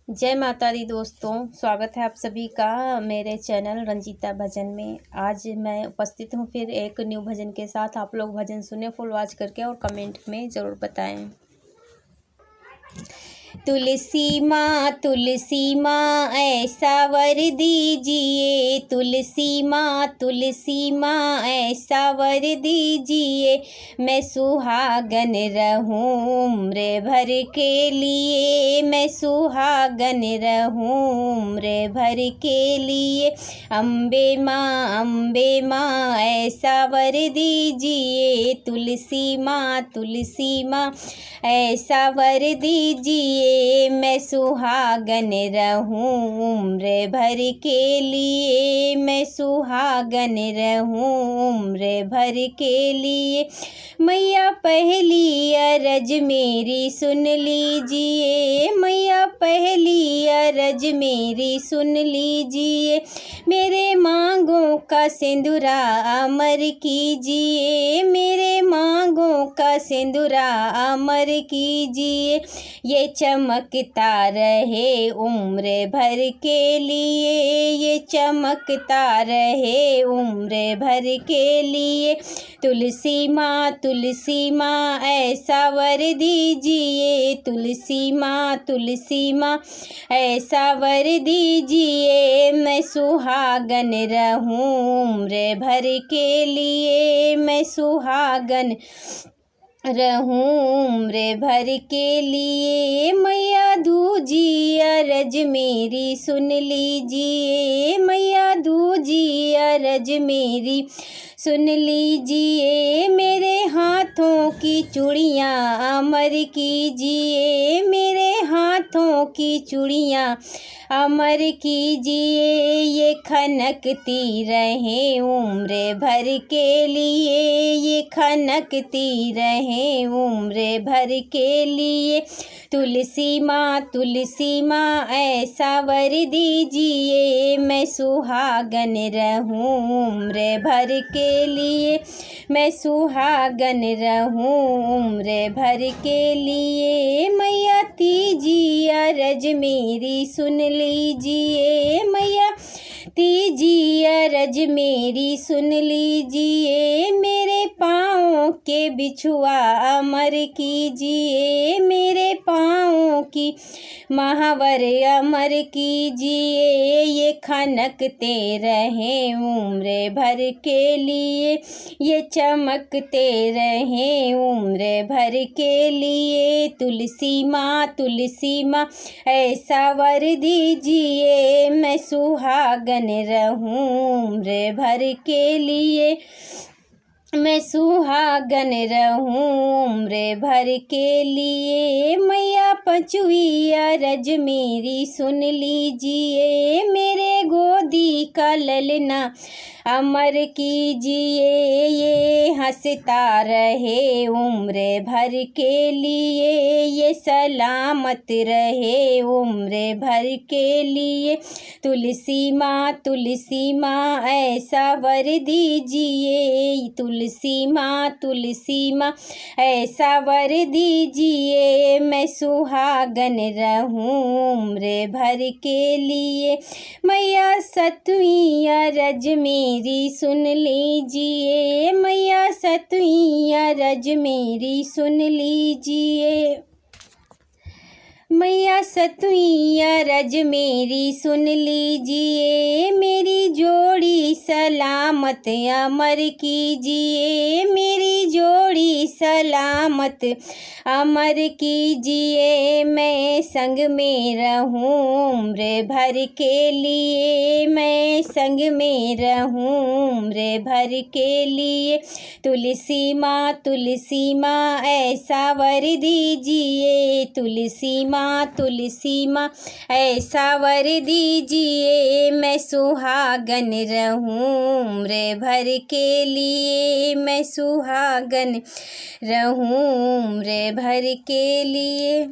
जय माता दी दोस्तों, स्वागत है आप सभी का मेरे चैनल रंजीता भजन में। आज मैं उपस्थित हूँ फिर एक न्यू भजन के साथ। आप लोग भजन सुने फुल वॉच करके और कमेंट में ज़रूर बताएं। तुलसी माँ ऐसा वर दीजिए, तुलसी माँ ऐसा वर दीजिए, मैं सुहागन रहूं उम्र भर के लिए, मैं सुहागन रहूं उम्र भर के लिए। अम्बे माँ ऐसा वर दीजिए, तुलसी माँ ऐसा वर दीजिए, मैं सुहागन रहूं उम्र भर के लिए, मैं सुहागन रहूं उम्र भर के लिए। मैया पहली अरज मेरी सुन लीजिए, मैया पहली अरज मेरी सुन लीजिए, मेरे मांगों का सिंदूरा अमर कीजिए, मेरे मांगों का सिंदूरा अमर कीजिए, ये चमकता रहे उम्र भर के लिए, ये चमकता रहे उम्र भर के लिए। तुलसी माँ ऐसा वर दीजिए, तुलसी माँ ऐसा वर दीजिए, मैं सुहागन रहूं उम्र भर के लिए, मैं सुहागन रहूं उम्र भर के लिए। मैया दूजी अरज मेरी सुन लीजिए, मैया दूजी अरज मेरी सुन लीजिए, मेरे हाथों की चूड़ियाँ अमर कीजिए, मेरे हाथों की चूड़ियाँ अमर कीजिए, ये खनकती रहे उम्र भर के लिए, ये खनकती रहे उम्र भर के लिए। तुलसी माँ ऐसा वर दीजिए, मैं सुहागन रहूं उम्र भर के लिए, मैं सुहागन रहूं उम्र भर के लिए। मैया तीजी अरज मेरी सुन लीजिए, मैया तीजी अरज मेरी सुन लीजिए, मेरे पाँव के बिछुआ अमर कीजिए, मेरे पाँव की महावर अमर कीजिए, ये खनकते रहे उम्र भर के लिए, ये चमकते रहे उम्र भर के लिए। तुलसी माँ ऐसा वर दीजिए, मैं सुहागन रहूं उम्र भर के लिए, मैं सुहागन रहूं उम्र भर के लिए। मैया पचुई अरज मेरी सुन लीजिए, मेरे गोदी का ललना अमर कीजिए, ये हंसता रहे उम्र भर के लिए, ये सलामत रहे उम्र भर के लिए। तुलसी माँ ऐसा वर दीजिए, तुलसी माँ ऐसा वर दीजिए, मैं सुहागन रहूं उम्र भर के लिए। मैया सतवीं अरज मेरी सुन लीजिए, मैया सतवीं अरज मेरी सुन लीजिए, मैया सतवीं अरज मेरी सुन लीजिए, मेरी जोड़ी सलामत अमर कीजिए, मेरी जोड़ी सलामत अमर कीजिए, मैं संग में रहूं उम्र भर के लिए, मैं संग में रहूं उम्र भर के लिए। तुलसी माँ ऐसा वर दीजिए, तुलसी माँ ऐसा वर दीजिए, मैं सुहागन रहूं उम्र भर के लिए, मैं सुहागन रहूं उम्र भर के लिए।